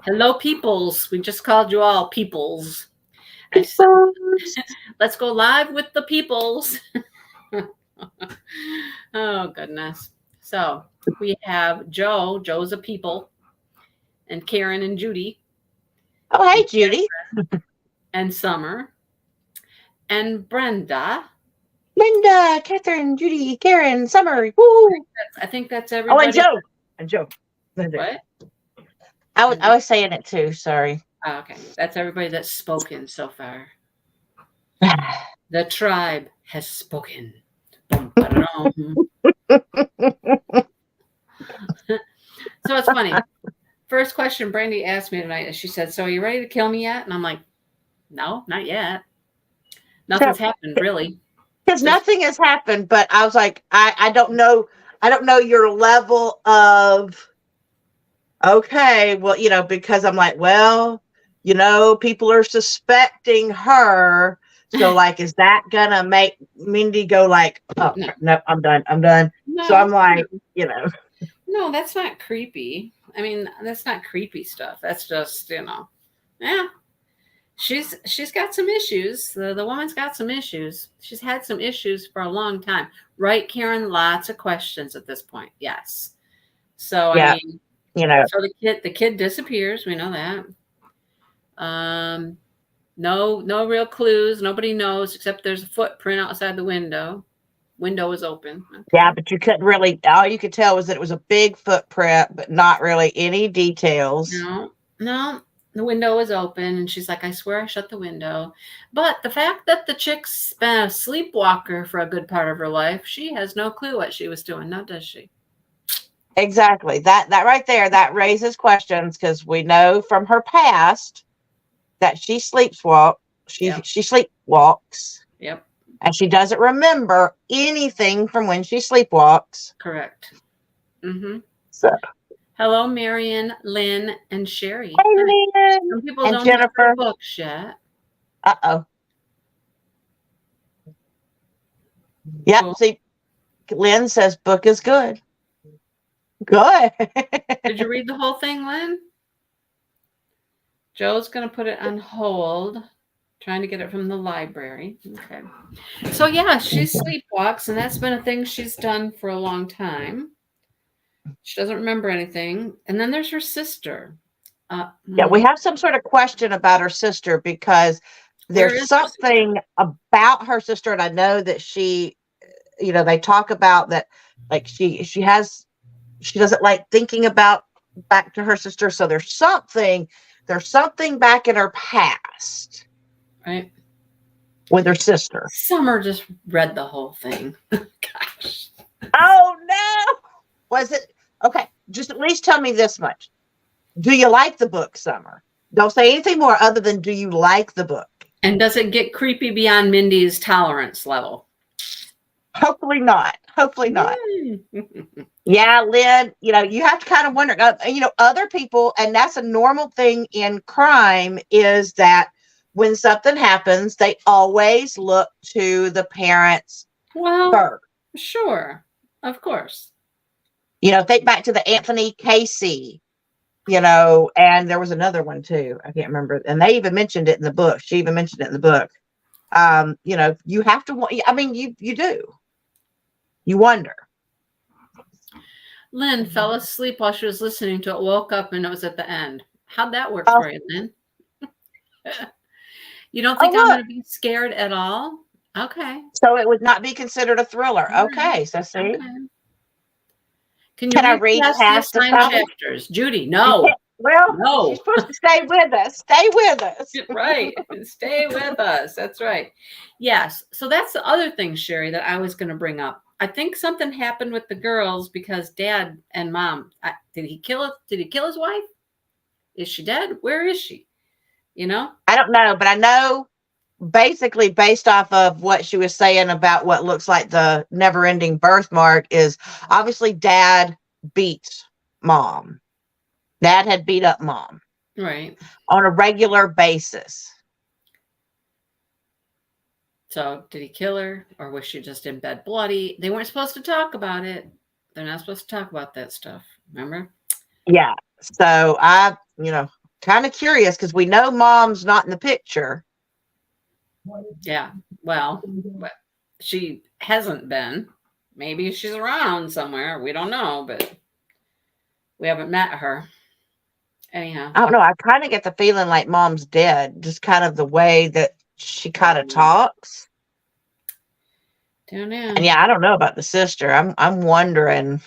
Hello, peoples. We just called you all peoples. I said, let's go live with the peoples. Oh, goodness. So we have Joe. Joe's a people. And Karen and Judy. Oh, And hey, Judy. and Summer. And Brenda. Linda, Catherine, Judy, Karen, Summer. Woo! I think that's Oh, and everybody. Joe. And Joe. What? I was saying it too. Sorry. Oh, okay. That's everybody that's spoken so far. The tribe has spoken. Bum, ba-da-dum. So it's funny. First question Brandy asked me tonight, she said, "So are you ready to kill me yet?" And I'm like, "No, not yet. Nothing's happened really." Because Just nothing has happened, but I was like, I don't know. I don't know your level of, okay, well, because I'm like, well, people are suspecting her. So, like, is that going to make Mindy go like, oh, no, no, I'm done. I'm done. So no, I'm like, you know. no. That's not creepy. I mean, that's not creepy stuff. That's just yeah. She's got some issues. The woman's got some issues. She's had some issues for a long time, right, Karen? Lots of questions at this point. Yes. So I Yeah, mean, you know. so the kid disappears. We know that. No real clues. Nobody knows except there's a footprint outside the window. Window is open. Yeah, Okay. but you couldn't really, all you could tell was that it was a big footprint, but not really any details. No, no. The window was open, and she's like, "I swear I shut the window." But the fact that the chick's been a sleepwalker for a good part of her life, she has no clue what she was doing, now does she? Exactly. That right there, that raises questions because we know from her past that she sleepwalks. Yep. She sleepwalks, Yep. and she doesn't remember anything from when she sleepwalks. Correct. Mm-hmm. So, Hello, Marion, Lynn, and Sherry. hey, Hi. Lynn Some people and don't have their Jennifer. books yet. Uh-oh. Yep. Cool. See, Lynn says book is good. Good. Did you read the whole thing, Lynn? Joe's going to put it on hold, trying to get it from the library. Okay. So, yeah, she sleepwalks, and that's been a thing she's done for a long time. She doesn't remember anything. And then there's her sister. Yeah, we have some sort of question about her sister because Where there's is her sister? something about her sister, and I know that she, they talk about that, like she doesn't like thinking about back to her sister. So there's something back in her past Right. with her sister. Summer just read the whole thing. Gosh. Oh no! Was it okay? Just at least tell me this much. Do you like the book, Summer? Don't say anything more other than do you like the book? And does it get creepy beyond Mindy's tolerance level? Hopefully not. Hopefully not. Mm. Yeah, Lynn, you have to kind of wonder, other people, and that's a normal thing in crime, is that when something happens, they always look to the parents Well, first. sure. Of course. Think back to the Anthony Casey, and there was another one too. I can't remember. And they even mentioned it in the book. She even mentioned it in the book. You have to, I mean, you do. You wonder. Lynn fell asleep while she was listening to it, woke up, and it was at the end. How'd that work for you, Lynn? You don't think I'm Look. going to be scared at all? Okay. So it would not be considered a thriller. All Okay. right. So see. Okay. Can you Can I read read past the past the assigned title? chapters? Judy, no. Well, No. she's supposed to stay with us. Stay with us. Right. Stay with us. That's right. Yes. So that's the other thing, Sherry, that I was going to bring up. I think something happened with the girls because Dad and Mom. Did he kill it? Did he kill his wife? Is she dead? Where is she? I don't know, but I know basically based off of what she was saying about what looks like the never-ending birthmark is obviously Dad beats Mom. Dad had beat up Mom. Right. On a regular basis. So did he kill her, or was she just in bed bloody? They weren't supposed to talk about it. They're not supposed to talk about that stuff. Remember? Yeah. So I, kind of curious because we know mom's not in the picture. Yeah. Well, but she hasn't been. Maybe she's around somewhere. We don't know, but we haven't met her. Anyhow. I don't know. I kind of get the feeling like mom's dead, just kind of the way that she kind of talks. Don't know. And yeah, I don't know about the sister. I'm wondering,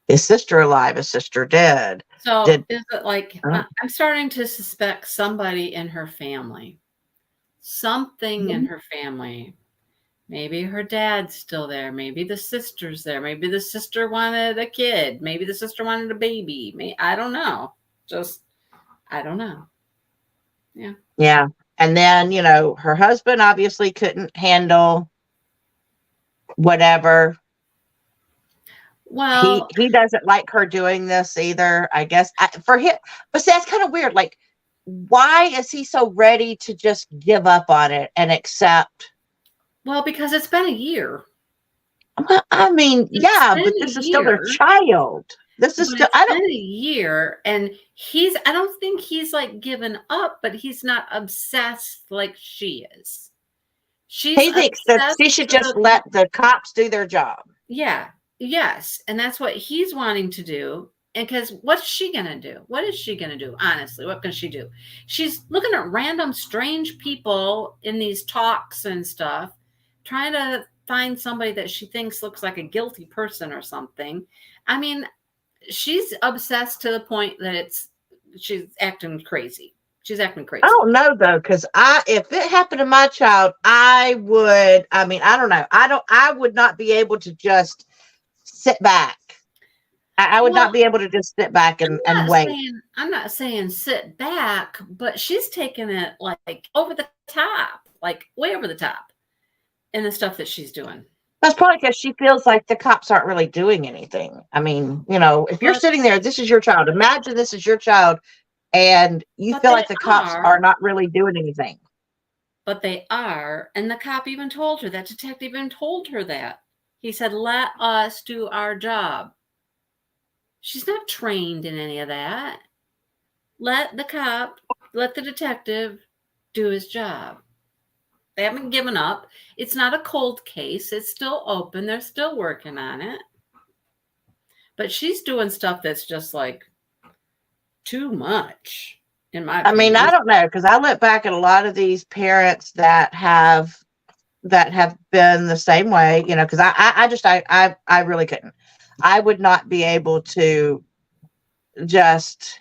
is sister alive? Is sister dead? So Did is it like I'm starting to suspect somebody in her family, something in her family. Maybe her dad's still there. Maybe the sister's there. Maybe the sister wanted a kid. Maybe the sister wanted a baby. I don't know. Just I don't know. Yeah. yeah. And then, her husband obviously couldn't handle whatever. Well, He doesn't like her doing this either, I guess. For him, but see, that's kind of weird. Like, why is he so ready to just give up on it and accept? because it's been a year. Well, I mean, It's yeah, been but a this is still their year. child. This is But still, it's I don't, been a year, and I don't think he's like given up, but he's not obsessed like she is. She's he thinks that obsessed she should to just the let the cops do their job. yeah, yes. And that's what he's wanting to do. And because what's she going to do? What is she going to do? Honestly, what can she do? She's looking at random strange people in these talks and stuff, trying to find somebody that she thinks looks like a guilty person or something. I mean, she's obsessed to the point that she's acting crazy. She's acting I crazy. don't know though, because if it happened to my child, I mean, I don't know. I would not be able to just sit back. I would Well, not be able to just sit back and wait. I'm not saying sit back, but she's taking it like over the top, like way over the top in the stuff that she's doing. That's probably because she feels like the cops aren't really doing anything. I mean, if you're But sitting there, this is your child. Imagine this is your child, and you but feel they like the cops are, are not really doing anything. and the cop even told her, that detective even told her that. He said, "Let us do our job." She's not trained in any of that. Let the detective do his job. They haven't given up. It's not a cold case. It's still open. They're still working on it. But she's doing stuff that's just like too much, in my I mean, opinion. I don't know because I look back at a lot of these parents that have been the same way. Because I really couldn't. I would not be able to just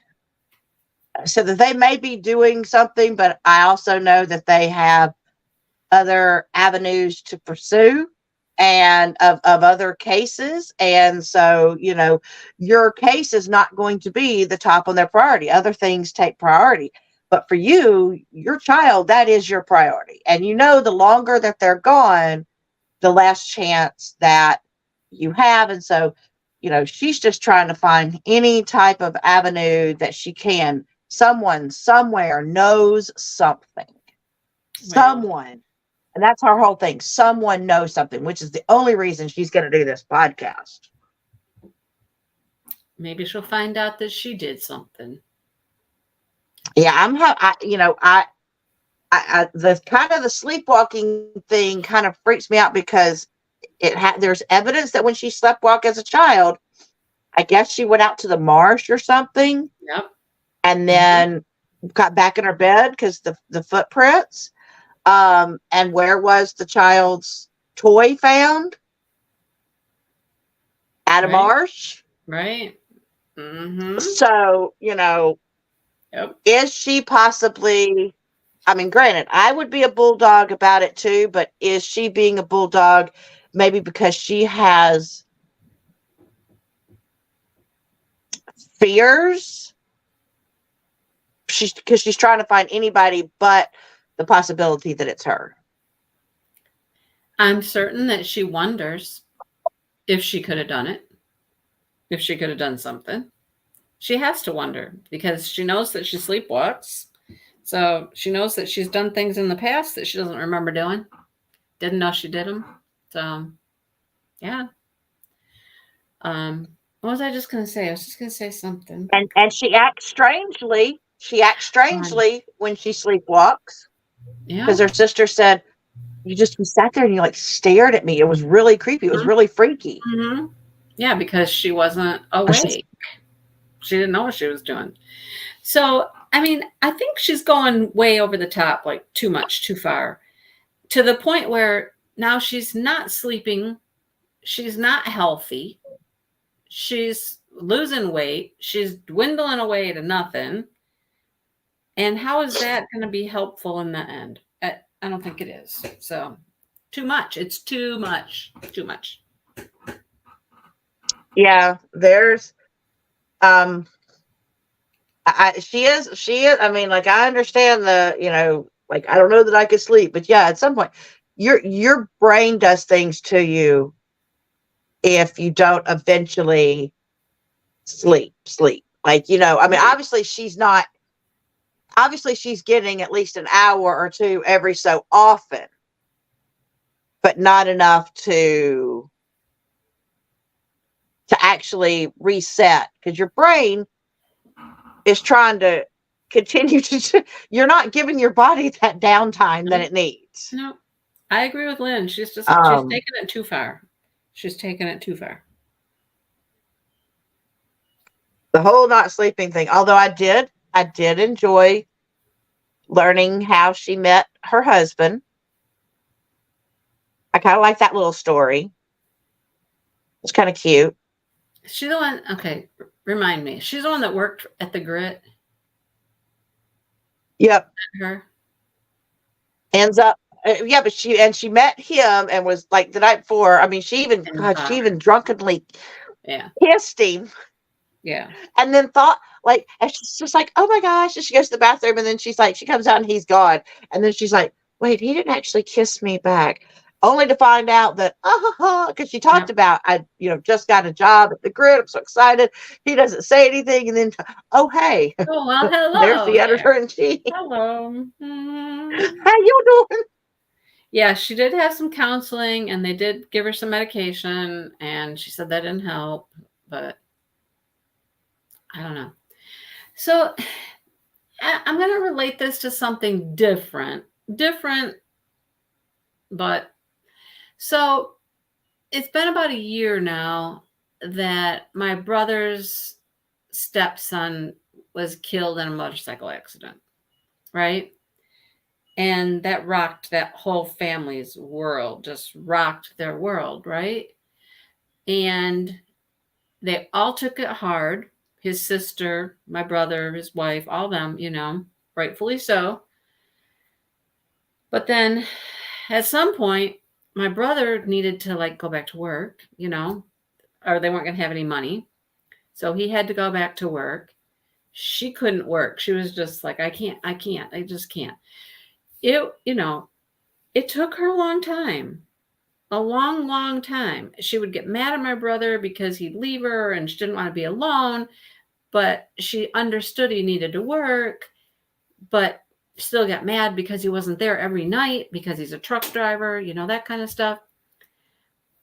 so that they may be doing something, but I also know that they have other avenues to pursue and of other cases. And so, your case is not going to be the top on their priority. Other things take priority. But for you, your child, that is your priority. And the longer that they're gone, the less chance that you have. And so, she's just trying to find any type of avenue that she can. Someone somewhere knows something. Well, Someone. And that's her whole thing. Someone knows something, which is the only reason she's going to do this podcast. maybe she'll find out that she did something. Yeah, the kind of the sleepwalking thing kind of freaks me out because there's evidence that when she sleptwalked as a child, I guess she went out to the marsh or something, Yep. and then got back in her bed because the footprints. And where was the child's toy found? At a Right. marsh. Right. Mm-hmm. So, Yep. is she possibly, I mean, granted, I would be a bulldog about it too, but is she being a bulldog maybe because she has fears? Because she's trying to find anybody but the possibility that it's her. I'm certain that she wonders if she could have done it, if she could have done something. She has to wonder because she knows that she sleepwalks. So she knows that she's done things in the past that she doesn't remember doing. Didn't know she did them. So, yeah. What was I just gonna say? I was just gonna say something. And she acts strangely. She acts Um, strangely when she sleepwalks yeah. because her sister said, you sat there and you like stared at me. It was really creepy. It was really freaky. Mm-hmm. Yeah, because she wasn't awake. She didn't know what she was doing. So, I mean, I think she's going way over the top, like too much, too far, to the point where now she's not sleeping. She's not healthy. She's losing weight. She's dwindling away to nothing. And how is that going to be helpful in the end? I don't think it is. So, too much. It's too much. Too much. Yeah, there's um she is I mean, like, I understand like, I don't know that I could sleep, but yeah, at some point your brain does things to you if you don't eventually sleep. Like, I mean, Right. obviously she's getting at least an hour or two every so often, but not enough to actually reset because your brain is trying to continue to you're not giving your body that downtime that No, it needs. no. I agree with Lynn. She's Um, taking it too far. She's taking it too far. the whole not sleeping thing, although I did enjoy learning how she met her husband. I kind of like that little story. It's kind of cute. She's the one. Okay, remind me. She's the one that worked at the Grit. Yep. Her. Ends up yeah, but she met him and was like the night before. I mean, And she even drunkenly yeah, kissed him yeah. and then thought like, and she's just like, oh my gosh. And she goes to the bathroom and then she's like, she comes out and he's gone. And then she's like, wait, he didn't actually kiss me back. Only to find out that, because she talked Yep. about, I, just got a job at the Grid. I'm so excited. He doesn't say anything. And then, oh, hey, Oh well, there's hello the there. editor in chief. Hello. How you doing? Yeah, she did have some counseling, and they did give her some medication, and she said that didn't help. But I don't know. So I'm going to relate this to something different. Different, but so it's been about a year now that my brother's stepson was killed in a motorcycle accident, right? And that rocked that whole family's world, just rocked their world, right? And they all took it hard. His sister, my brother, his wife, all them, rightfully so. But then at some point, my brother needed to like go back to work, or they weren't going to have any money. So he had to go back to work. She couldn't work. She was just like, I can't, I just can't. It took her a long time, a long, long time. She would get mad at my brother because he'd leave her and she didn't want to be alone, but she understood he needed to work, but still got mad because he wasn't there every night because he's a truck driver, that kind of stuff.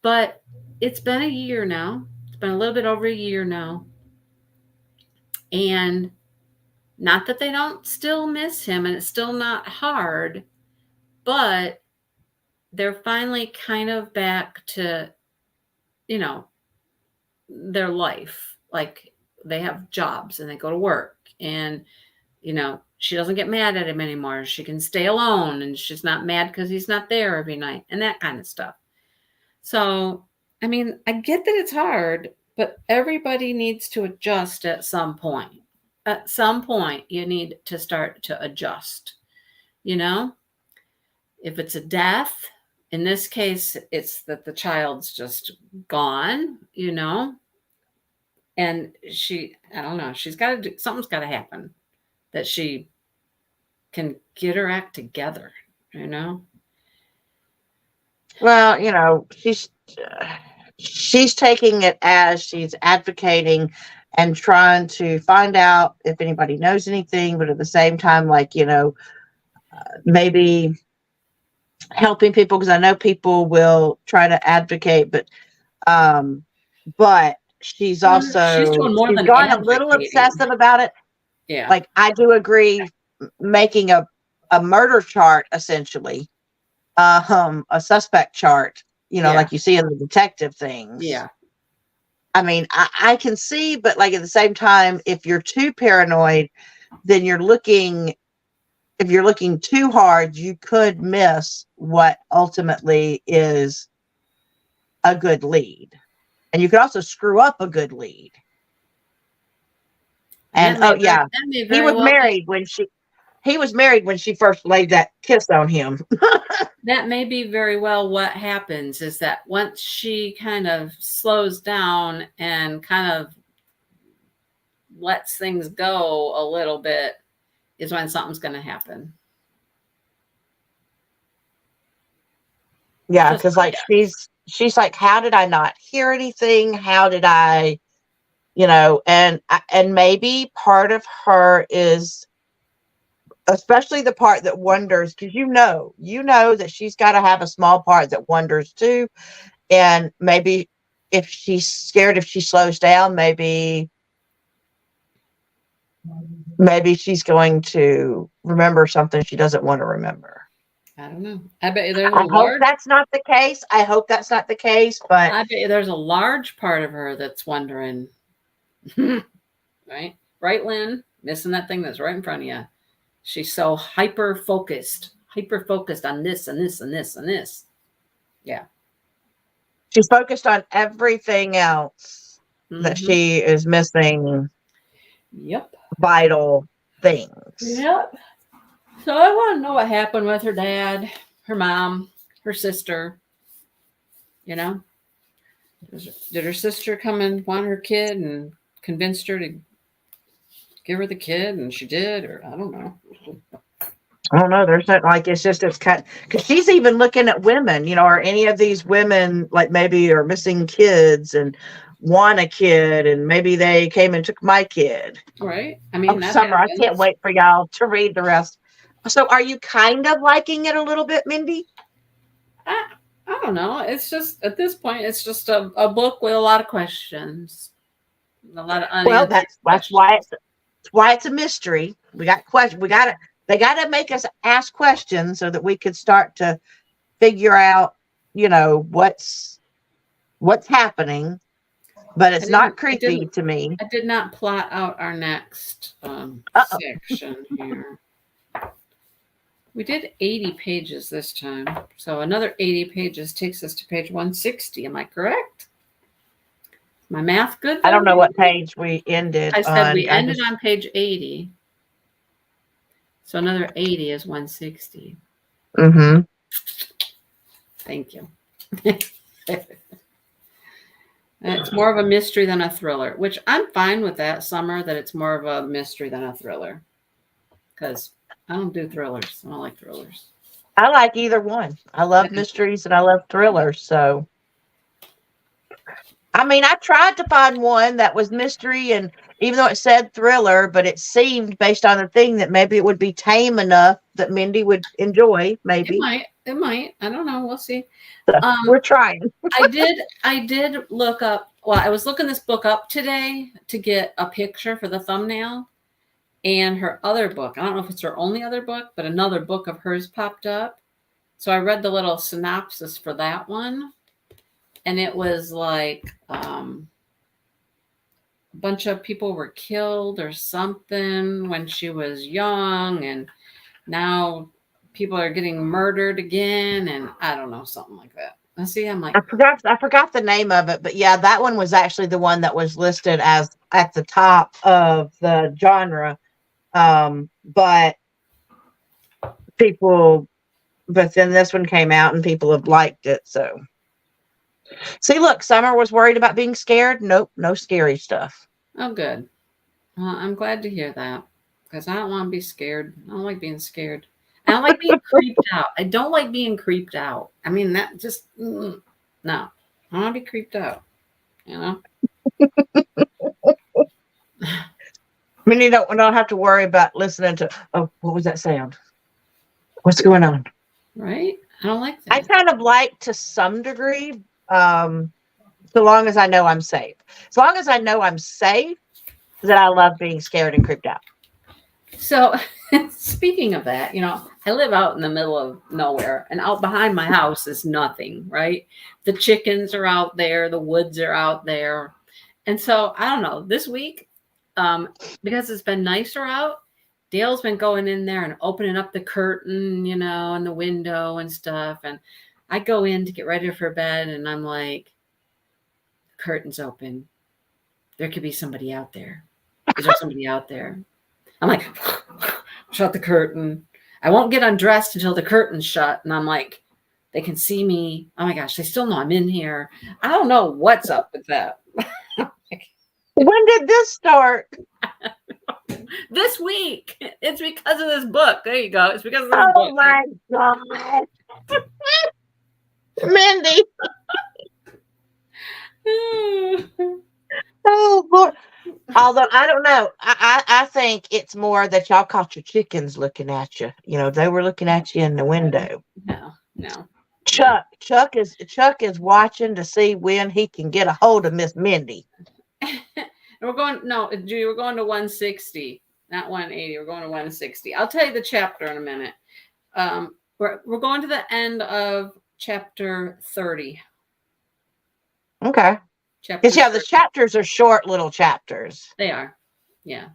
But it's been a year now. It's been a little bit over a year now. And not that they don't still miss him and it's still not hard, but they're finally kind of back to, you know, their life. Like they have jobs and they go to work and, she doesn't get mad at him anymore. She can stay alone and she's not mad because he's not there every night and that kind of stuff. So, I mean, I get that it's hard, but everybody needs to adjust at some point. At some point, you need to start to adjust. You know, if it's a death, in this case, it's that the child's just gone, and I don't know, she's got to do something's got to happen that she can get her act together, you know? Well, she's taking it as she's advocating and trying to find out if anybody knows anything, but at the same time, like, maybe helping people because I know people will try to advocate, but she's She's also doing more she's than gone a little advocating. obsessive about it. Yeah. Like I do agree, making a murder chart essentially, a suspect chart. Yeah. Like you see in the detective things. Yeah. I mean, I can see, but like at the same time, if you're too paranoid, then if you're looking too hard, you could miss what ultimately is a good lead. And you could also screw up a good lead. And that may he very was well be. married when she first laid that kiss on him. That may be very well what happens is that once she kind of slows down and kind of lets things go a little bit is when something's going to happen. Yeah, because like she's like, how did I not hear anything? How did I, and maybe part of her is, especially the part that wonders, because you know that she's got to have a small part that wonders too. And maybe if she's scared, if she slows down, maybe she's going to remember something she doesn't want to remember. I don't know. I bet you there's I hope that's not the case. But I bet you there's a large part of her that's wondering, right? Right, Lynn? Missing that thing that's right in front of you. She's so hyper focused on this and this and this and this. Yeah. she's focused on everything else that she is missing. Yep. Vital things. Yep. So I want to know what happened with her dad, her mom, her sister. Did her sister come and want her kid and convinced her to give her the kid, and she did, or I don't know. I don't know. There's not like it's kind because she's even looking at women, or any of these women like maybe are missing kids and want a kid, and maybe they came and took my kid. Right. I mean, Summer, I can't wait for y'all to read the rest. So, are you kind of liking it a little bit, Mindy? I don't know. It's just at this point, it's just a book with a lot of questions, a lot of unanswered. Well, that's why it's a mystery. We got questions. They got to make us ask questions so that we could start to figure out, what's happening. But it's not creepy to me. I did not plot out our next section here. We did 80 pages this time. So another 80 pages takes us to page 160. Am I correct? My math good? I don't know what page we ended on. I said we ended on page 80. So another 80 is 160. Mm-hmm. Thank you. It's more of a mystery than a thriller, which I'm fine with that, Summer, that it's more of a mystery than a thriller. Because I don't do thrillers. I don't like thrillers. I like either one. I love mysteries and I love thrillers. So, I mean, I tried to find one that was mystery, and even though it said thriller, but it seemed based on the thing that maybe it would be tame enough that Mindy would enjoy. Maybe it might. I don't know. We'll see. So, we're trying. I did look up. Well, I was looking this book up today to get a picture for the thumbnail, and her other book. I don't know if it's her only other book, but another book of hers popped up. So I read the little synopsis for that one. And it was like a bunch of people were killed or something when she was young. And now people are getting murdered again. And I don't know, something like that. I see. I'm like, I forgot the name of it. But yeah, that one was actually the one that was listed as at the top of the genre. But then this one came out and people have liked it. So. See, look, Summer was worried about being scared. Nope, no scary stuff. Oh, good. Well, I'm glad to hear that because I don't want to be scared. I don't like being scared. I don't like being creeped out. I don't like being creeped out. I mean, that just, no. I don't want to be creeped out, I mean, you don't have to worry about listening to, oh, what was that sound? What's going on? Right? I don't like that. I kind of like to some degree, So long as I know I'm safe. As long as I know I'm safe, then I love being scared and creeped out. So, speaking of that, I live out in the middle of nowhere, and out behind my house is nothing, right? The chickens are out there, the woods are out there. And so, I don't know, this week, because it's been nicer out, Dale's been going in there and opening up the curtain, and the window and stuff. And I go in to get ready for bed, and I'm like, curtain's open. There could be somebody out there. Is there somebody out there? I'm like, shut the curtain. I won't get undressed until the curtain's shut. And I'm like, they can see me. Oh my gosh, they still know I'm in here. I don't know what's up with that. When did this start? This week. It's because of this book. There you go. It's because of this book. Oh my God. Mindy. Oh Lord. Although I don't know. I think it's more that y'all caught your chickens looking at you. They were looking at you in the window. No. Chuck is watching to see when he can get a hold of Miss Mindy. We're going to 160, not 180. We're going to 160. I'll tell you the chapter in a minute. We're going to the end of chapter 30. Okay. Because the chapters are short little chapters. They are. Yeah.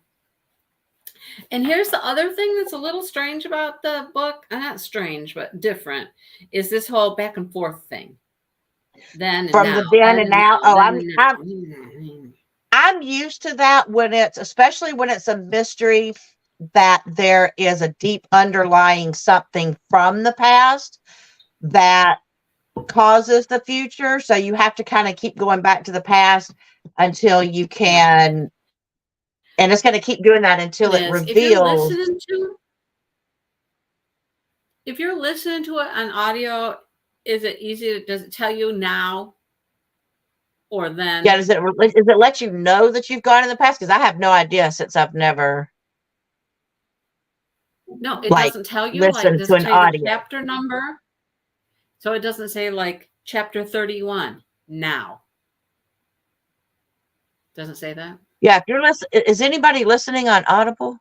And here's the other thing that's a little strange about the book. Not strange, but different, is this whole back and forth thing. Then and from now, the then and now. Oh, now. I'm used to that especially when it's a mystery that there is a deep underlying something from the past that causes the future. So you have to kind of keep going back to the past until you can, and it's going to keep doing that until it reveals. If you're listening to it on audio, is it easy? Does it tell you now or then? Yeah, does it let you know that you've gone in the past? Because I have no idea since I've never. No, it doesn't tell you. Listen to an audio. The chapter number. So it doesn't say like chapter 31 now. Doesn't say that? Yeah, if you're listening, is anybody listening on Audible?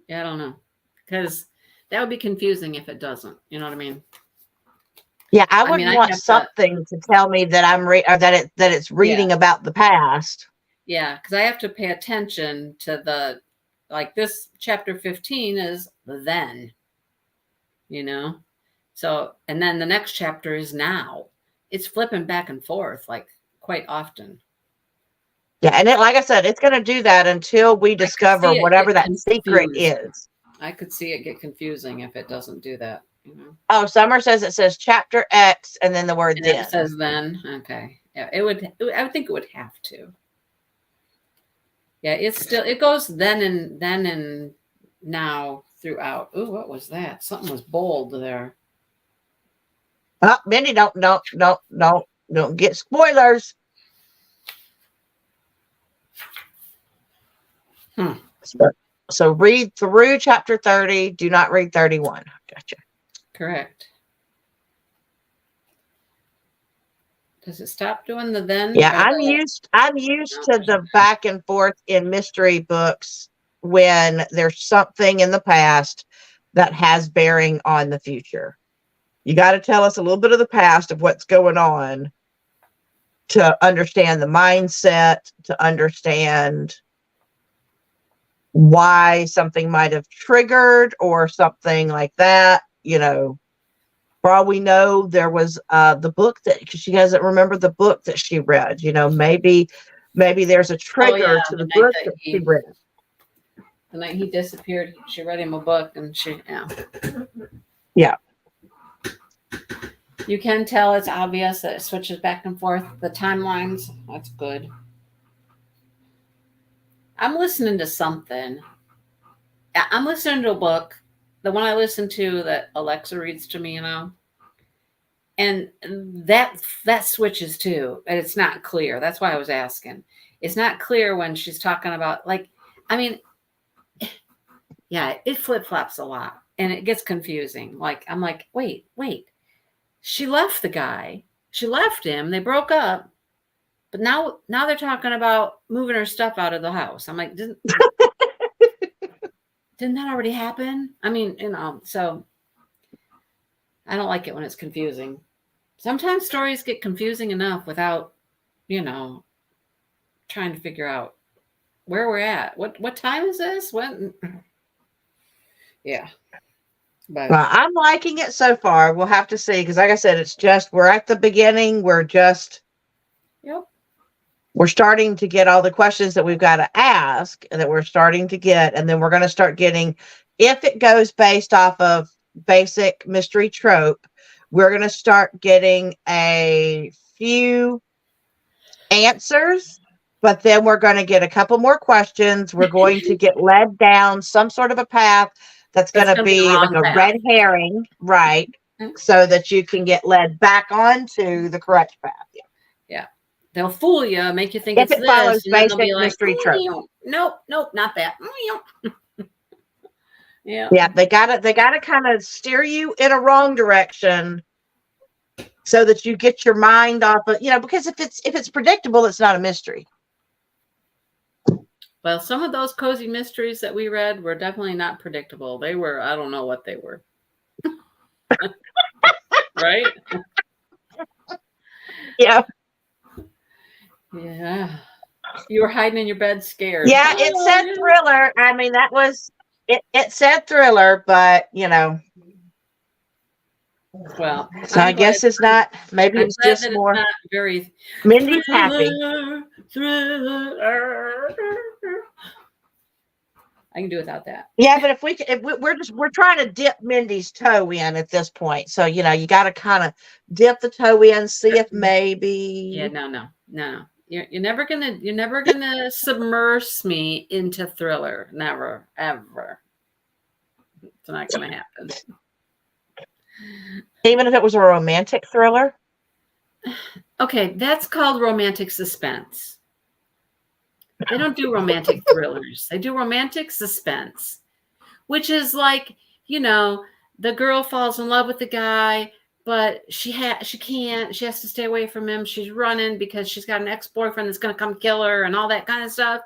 Yeah, I don't know. Because that would be confusing if it doesn't. You know what I mean? Yeah, I would want something to tell me that that it's reading about the past. Yeah, because I have to pay attention to this chapter 15 is then, So, and then the next chapter is now. It's flipping back and forth like quite often. Yeah, and like I said, it's going to do that until we discover whatever that secret is. I could see it get confusing if it doesn't do that. Oh, Summer says chapter X and then the word then. It says then. Okay. Yeah, I would think it would have to. Yeah, it goes then and now throughout. Oh, what was that? Something was bold there. Oh, Mindy, don't get spoilers. So read through chapter 30. Do not read 31. Gotcha. Correct. Does it stop doing the then? Yeah, I'm used to the back and forth in mystery books when there's something in the past that has bearing on the future. You got to tell us a little bit of the past of what's going on to understand the mindset, to understand why something might have triggered or something like that. For all we know, there was the book that she doesn't remember the book that she read. Maybe there's a trigger to the book that she read. The night he disappeared, she read him a book, and yeah. You can tell it's obvious that it switches back and forth. The timelines, that's good. I'm listening to something. I'm listening to a book. The one I listen to that Alexa reads to me, and that switches too, and it's not clear. That's why I was asking. It's not clear when she's talking about it flip-flops a lot, and it gets confusing. I'm like, wait. She left the guy. She left him. They broke up. But now they're talking about moving her stuff out of the house. I'm like, didn't that already happen? I mean, so I don't like it when it's confusing. Sometimes stories get confusing enough without, trying to figure out where we're at. What time is this? When? Yeah. But Well, I'm liking it so far. We'll have to see because, like I said, we're at the beginning. yep. We're starting to get all the questions that we've got to ask and that we're starting to get, and then we're going to start getting, if it goes based off of basic mystery trope, we're going to start getting a few answers, but then we're going to get a couple more questions. We're going to get led down some sort of a path that's going to gonna be the be like wrong a path. red herring, right? So that you can get led back onto the correct path. Yeah. They'll fool you, make you think If it's it follows this, and then they'll be basic like, mystery trope. nope, not that. Yeah. Yeah, they gotta kind of steer you in a wrong direction so that you get your mind off of, because if it's predictable, it's not a mystery. Well, some of those cozy mysteries that we read were definitely not predictable. They were, I don't know what they were. Right? Yeah. Yeah. You were hiding in your bed scared. Yeah, it said thriller. I mean, that was it said thriller, but Well, so I guess it's not. Maybe it's just that more. it's not very Mindy's happy. Thriller. I can do without that. Yeah, but we're trying to dip Mindy's toe in at this point. So you got to kind of dip the toe in, see if maybe. Yeah, no. You're never gonna submerge me into thriller. Never, ever. It's not gonna happen. Even if it was a romantic thriller. Okay, that's called romantic suspense. They don't do romantic thrillers. They do romantic suspense, which is like, the girl falls in love with the guy, but she can't. She has to stay away from him. She's running because she's got an ex-boyfriend that's going to come kill her and all that kind of stuff.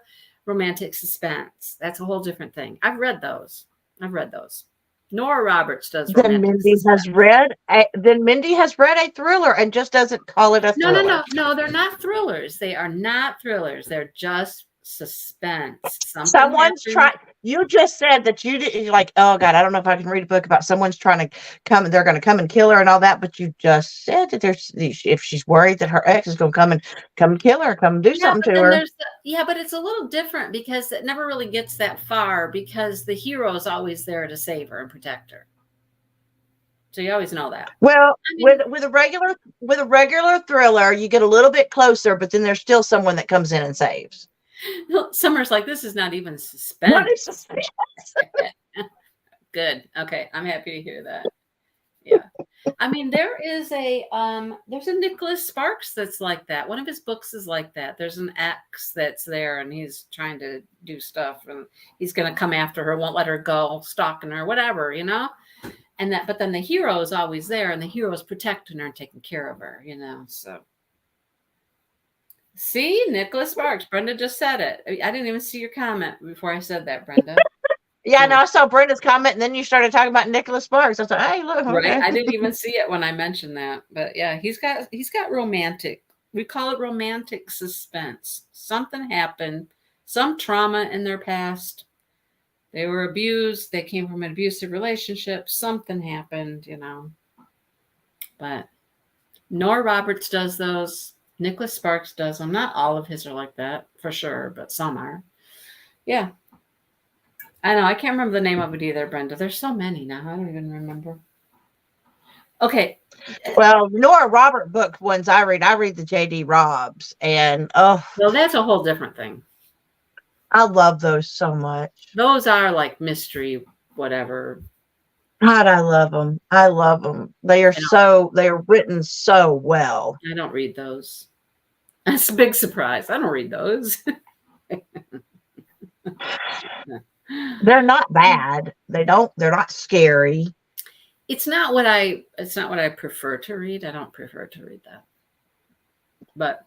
Romantic suspense. That's a whole different thing. I've read those. Nora Roberts does romantic suspense. Then Mindy has read a thriller and just doesn't call it a thriller. No, they're not thrillers. They are not thrillers. They're just suspense. Someone's trying. You just said that you did. You're like, oh God, I don't know if I can read a book about someone's trying to come. They're going to come and kill her and all that. But you just said that if she's worried that her ex is going to come and kill her, come do something to her. But it's a little different because it never really gets that far because the hero is always there to save her and protect her. So you always know that. Well, with a regular thriller, you get a little bit closer, but then there's still someone that comes in and saves. Summer's like, this is not even suspense. What is suspense? Good. Okay, I'm happy to hear that. Yeah. I mean, there's a Nicholas Sparks that's like that. One of his books is like that. There's an ex that's there and he's trying to do stuff and he's going to come after her, won't let her go, stalking her, whatever, but then the hero is always there and the hero is protecting her and taking care of her, so. See, Nicholas Sparks. Brenda just said it. I didn't even see your comment before I said that, Brenda. Yeah, no, I saw Brenda's comment, and then you started talking about Nicholas Sparks. I was like, hey, look. Okay. Right. I didn't even see it when I mentioned that. But yeah, he's got romantic. We call it romantic suspense. Something happened, some trauma in their past. They were abused. They came from an abusive relationship. Something happened, But Nora Roberts does those. Nicholas Sparks does them. Not all of his are like that, for sure, but some are. Yeah. I know. I can't remember the name of it either, Brenda. There's so many now. I don't even remember. Okay. Well, Nora Robert book ones I read the J.D. Robs, and well, that's a whole different thing. I love those so much. Those are like mystery, whatever. God, I love them. They are written so well. I don't read those. That's a big surprise. I don't read those. They're not bad. They're not scary. It's not what I prefer to read. I don't prefer to read that. But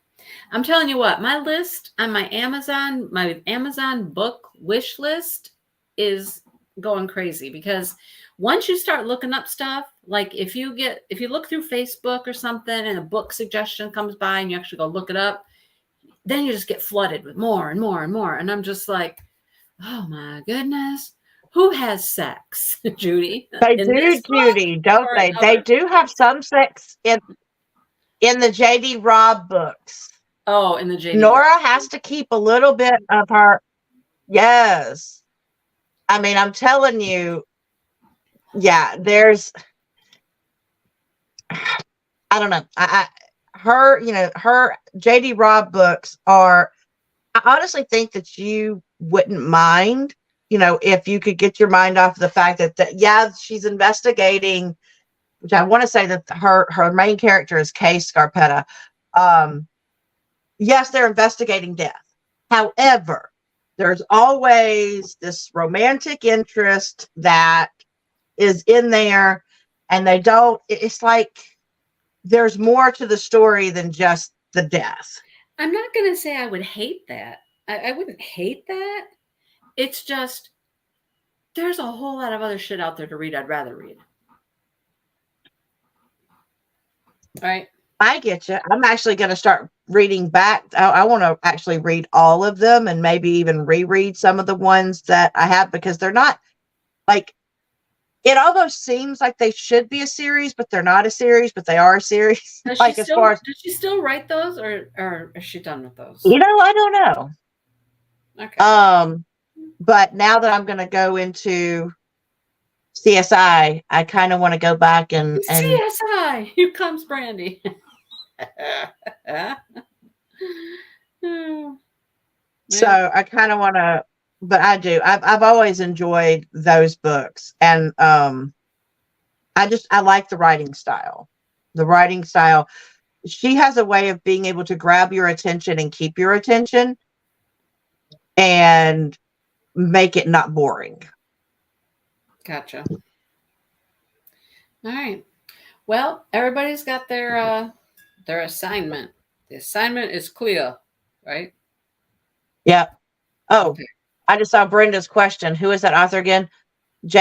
I'm telling you what, my list on my Amazon book wish list is going crazy because once you start looking up stuff, like if you look through Facebook or something and a book suggestion comes by and you actually go look it up, then you just get flooded with more and more and more. And I'm just like, oh my goodness, who has sex, Judy? They In do, this book Judy, don't or they? They another? do have some sex in the J.D. Robb books. Oh, in the JD. Nora has to keep a little bit of her. Yes. I mean, I'm telling you, yeah, there's, I don't know. Her J.D. Robb books are, I honestly think that you wouldn't mind, if you could get your mind off the fact that yeah, she's investigating, which I want to say that her main character is Kay Scarpetta. Yes, they're investigating death. However, there's always this romantic interest that is in there, and it's like there's more to the story than just the death. I'm not going to say I would hate that. I wouldn't hate that. It's just there's a whole lot of other shit out there to read I'd rather read. All right. I get you. I'm actually going to start reading back. I want to actually read all of them and maybe even reread some of the ones that I have, because they're not like, it almost seems like they should be a series, but they're not a series, but they are a series. Does Like, as far as, does she still write those, or is she done with those? I don't know. Okay. But now that I'm going to go into CSI, I kind of want to go back and CSI, here comes Brandy. So I kind of want to, but I do. I've always enjoyed those books, and I like the writing style. The writing style. She has a way of being able to grab your attention and keep your attention, and make it not boring. Gotcha. All right. Well, everybody's got their assignment. The assignment is clear, right? Yeah. Oh, Okay. I just saw Brenda's question. Who is that author again?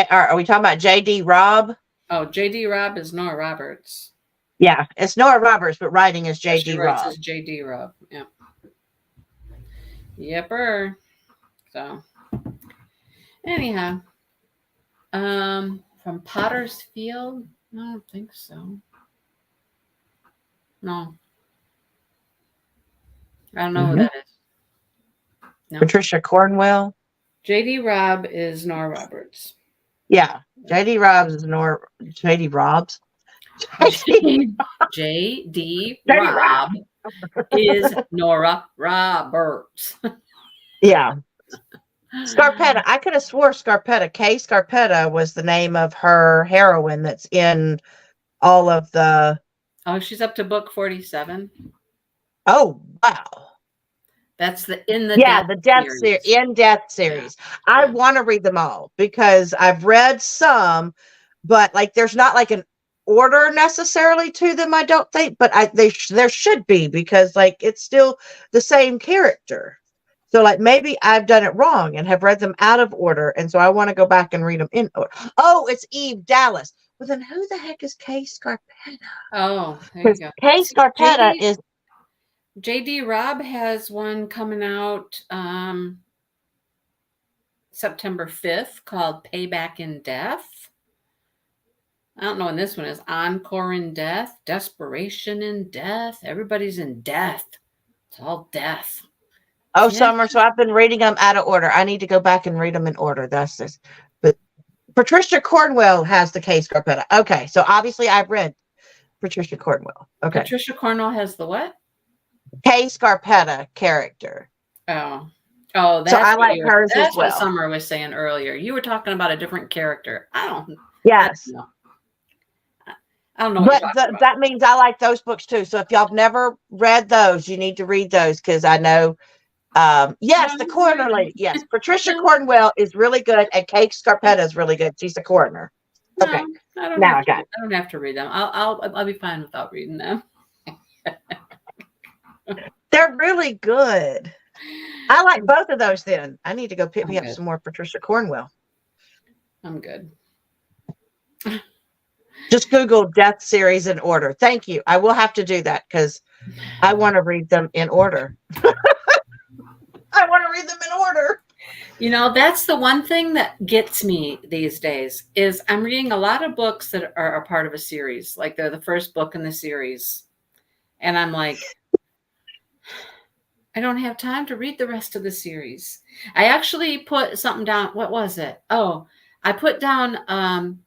Are we talking about J.D. Robb? Oh, J.D. Robb is Nora Roberts. Yeah, it's Nora Roberts, but writing is J.D. She writes Robb. as J.D. Robb. Yeah. Yepper. So, anyhow, from Potter's Field. I don't think so. No. I don't know who that is. No. Patricia Cornwell. J.D. Robb is Nora Roberts. Yeah, J.D. Robbs is Nora. J.D. Robbs. J.D. Robb is Nora Roberts. Yeah. Scarpetta. I could have swore Scarpetta. Kay Scarpetta was the name of her heroine that's in all of the. Oh, she's up to book 47. Oh, wow. That's in the Death series. Yeah. I want to read them all because I've read some, but like there's not like an order necessarily to them, I don't think, but there should be, because like it's still the same character. So like maybe I've done it wrong and have read them out of order, and so I want to go back and read them in order. Oh, it's Eve Dallas. Well, then who the heck is Kay Scarpetta? Oh, there you go. Kay Scarpetta is. J.D. Robb has one coming out September 5th called Payback in Death. I don't know when this one is. Encore in Death, Desperation in Death. Everybody's in death. It's all death. Oh, yeah. Summer. So I've been reading them out of order. I need to go back and read them in order. That's this. But Patricia Cornwell has the Kay Scarpetta. Okay. So obviously I've read Patricia Cornwell. Okay. Patricia Cornwell has the what? Kay Scarpetta character. Oh, that's so I like hers as well. That's what Summer was saying earlier. You were talking about a different character. Yes. I don't know. But that means I like those books too. So if y'all have never read those, you need to read those, because I know. Yes, the coroner lady. Yes, Patricia Cornwell is really good, and Kay Scarpetta is really good. She's the coroner. Okay. I don't have to read them. I'll be fine without reading them. They're really good. I like both of those then. I need to go pick I'm me up good. some more Patricia Cornwell. I'm good. Just Google death series in order. Thank you. I will have to do that because I want to read them in order. I want to read them in order. You know, that's the one thing that gets me these days is I'm reading a lot of books that are a part of a series, like they're the first book in the series. And I'm like, I don't have time to read the rest of the series. I actually put something down. What was it? Oh, I put down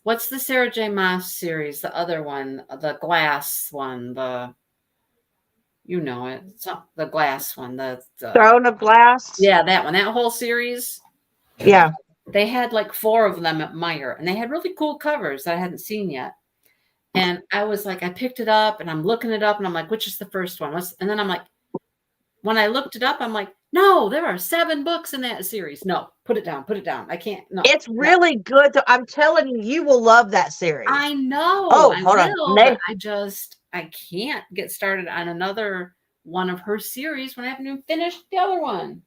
what's the Sarah J. Maas series? The other one, the glass one, you know it. It's not the glass one. The Throne of Glass. yeah, that one. That whole series. Yeah. They had like 4 of them at Meyer, and they had really cool covers that I hadn't seen yet. And I was like, I picked it up and I'm looking it up and I'm like, which is the first one? And then I'm like, when I looked it up, I'm like, no, there are 7 books in that series. No, put it down. Put it down. I can't. No. It's really good. I'm telling you, you will love that series. I know. Oh, I hold on. will, but I can't get started on another one of her series when I haven't even finished the other one.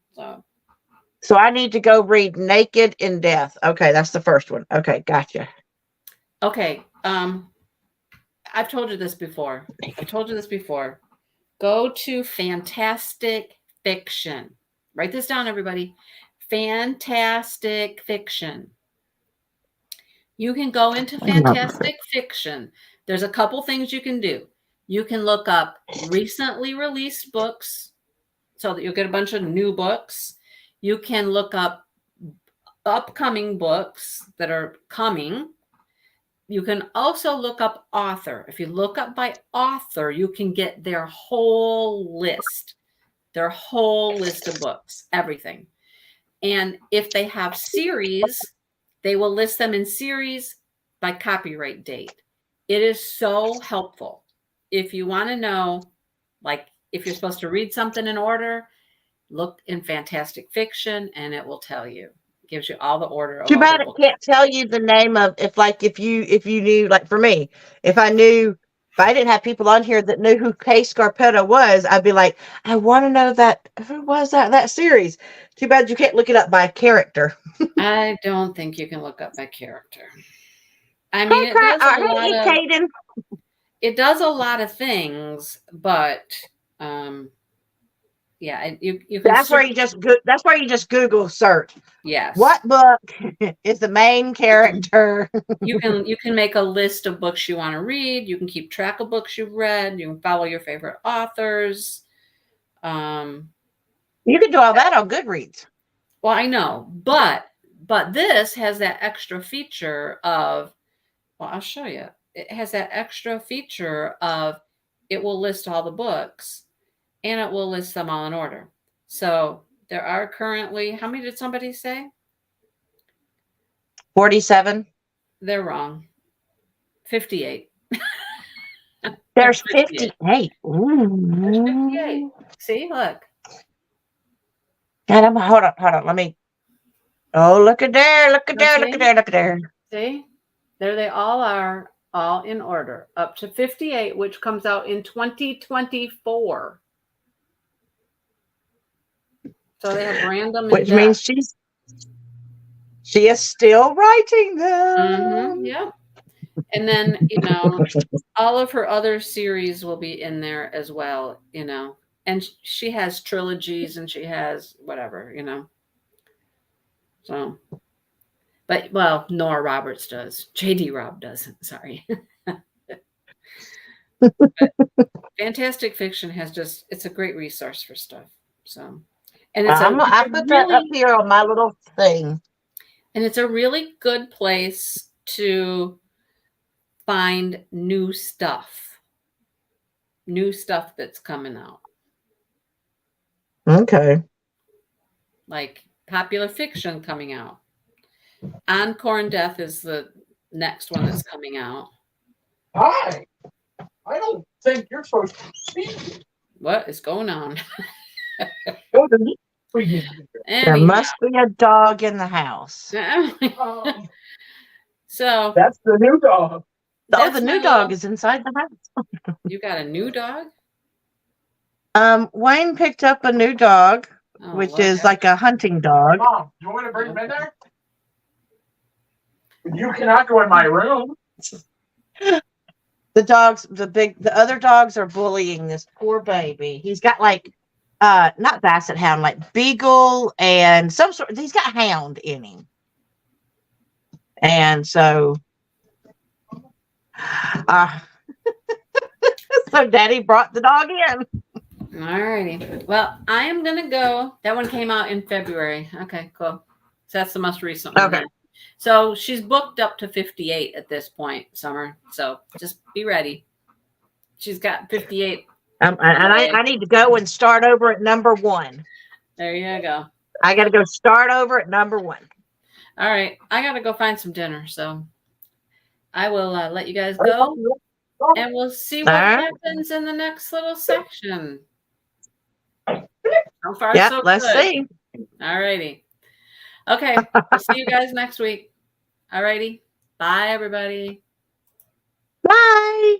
So I need to go read Naked in Death. Okay, that's the first one. Okay, gotcha. Okay. I've told you this before. Go to Fantastic Fiction. Write this down, everybody. Fantastic Fiction. You can go into Fantastic Fiction. There's a couple things you can do. You can look up recently released books so that you'll get a bunch of new books. You can look up upcoming books that are coming. You can also look up author. If you look up by author, you can get their whole list of books, everything. And if they have series, they will list them in series by copyright date. It is so helpful. If you want to know, like if you're supposed to read something in order, look in Fantastic Fiction and it will tell you. It gives you all the order of Too all bad the it books. can't tell you the name of if you knew, like for me, if I didn't have people on here that knew who Kay Scarpetta was, I'd be like, I want to know that who was that series. Too bad you can't look it up by character. I don't think you can look up by character. I mean, Hey, Caden. it does a lot of things, but yeah, you can. That's where you just Google search. Yes. What book is the main character? You can make a list of books you want to read. You can keep track of books you've read. You can follow your favorite authors. You can do all that on Goodreads. Well, I know, but this has that extra feature of. Well, I'll show you. It has that extra feature of it will list all the books and it will list them all in order. So there are currently, how many did somebody say? 47. They're wrong. 58. There's 58. Ooh. There's 58. See, look. And hold on. Let me. Oh, look at there. Look at there. See, there they all are, all in order, up to 58, which comes out in 2024. So they have random, which means she is still writing them. Mm-hmm, yeah. And then, all of her other series will be in there as well, and she has trilogies and she has whatever, so, but Nora Roberts does. J.D. Robb doesn't, sorry. Fantastic Fiction it's a great resource for stuff. So, and I put that up here on my little thing. And it's a really good place to find new stuff that's coming out. Okay. Like popular fiction coming out. Encore in Death is the next one that's coming out. Hi. I don't think you're supposed to speak. What is going on? There must be a dog in the house. So that's the new dog. The new dog is inside the house. You got a new dog? Wayne picked up a new dog, Oh, which what? is like a hunting dog. Mom, you want me to bring him in there? You cannot go in my room. The other dogs are bullying this poor baby. He's got like, not basset hound, like beagle and some sort. He's got hound in him, and so, uh, so Daddy brought the dog in. Alrighty. Well, I am gonna go. That one came out in February. Okay, cool. So that's the most recent one. Okay. Then. So she's booked up to 58 at this point, Summer. So just be ready. She's got 58. And I need to go and start over at number 1. There you go. I got to go start over at number 1. All right. I got to go find some dinner. So I will let you guys go. And we'll see what happens in the next little section. So far, Yeah, so let's good. see. All righty. Okay. I'll see you guys next week. All righty. Bye, everybody. Bye.